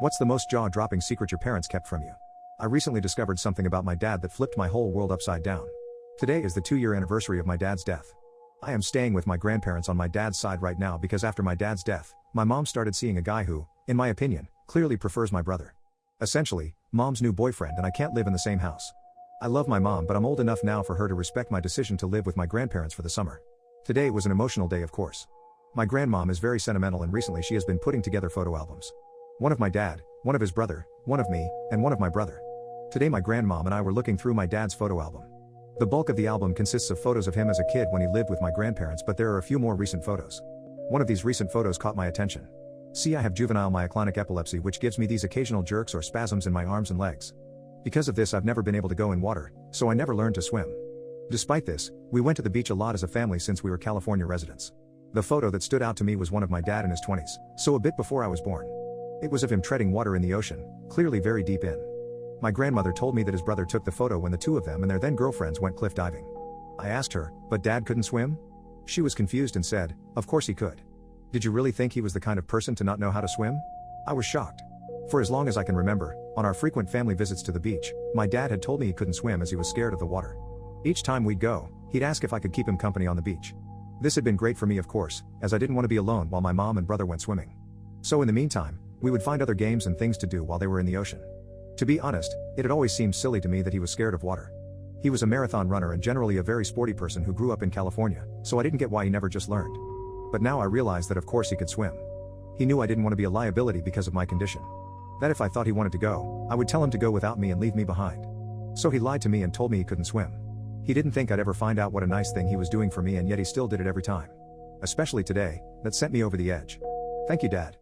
What's the most jaw-dropping secret your parents kept from you? I recently discovered something about my dad that flipped my whole world upside down. Today is the 2-year anniversary of my dad's death. I am staying with my grandparents on my dad's side right now because after my dad's death, my mom started seeing a guy who, in my opinion, clearly prefers my brother. Essentially, mom's new boyfriend, and I can't live in the same house. I love my mom, but I'm old enough now for her to respect my decision to live with my grandparents for the summer. Today was an emotional day, of course. My grandmom is very sentimental, and recently she has been putting together photo albums. One of my dad, one of his brother, one of me, and one of my brother. Today my grandmom and I were looking through my dad's photo album. The bulk of the album consists of photos of him as a kid when he lived with my grandparents, but there are a few more recent photos. One of these recent photos caught my attention. See, I have juvenile myoclonic epilepsy, which gives me these occasional jerks or spasms in my arms and legs. Because of this, I've never been able to go in water, so I never learned to swim. Despite this, we went to the beach a lot as a family since we were California residents. The photo that stood out to me was one of my dad in his 20s, so a bit before I was born. It was of him treading water in the ocean, clearly very deep in. My grandmother told me that his brother took the photo when the two of them and their then girlfriends went cliff diving. I asked her, but Dad couldn't swim? She was confused and said, of course he could. Did you really think he was the kind of person to not know how to swim? I was shocked. For as long as I can remember, on our frequent family visits to the beach, my dad had told me he couldn't swim as he was scared of the water. Each time we'd go, he'd ask if I could keep him company on the beach. This had been great for me, of course, as I didn't want to be alone while my mom and brother went swimming. So in the meantime, we would find other games and things to do while they were in the ocean. To be honest, it had always seemed silly to me that he was scared of water. He was a marathon runner and generally a very sporty person who grew up in California, so I didn't get why he never just learned. But now I realize that of course he could swim. He knew I didn't want to be a liability because of my condition. That if I thought he wanted to go, I would tell him to go without me and leave me behind. So he lied to me and told me he couldn't swim. He didn't think I'd ever find out what a nice thing he was doing for me, and yet he still did it every time. Especially today, that sent me over the edge. Thank you, Dad.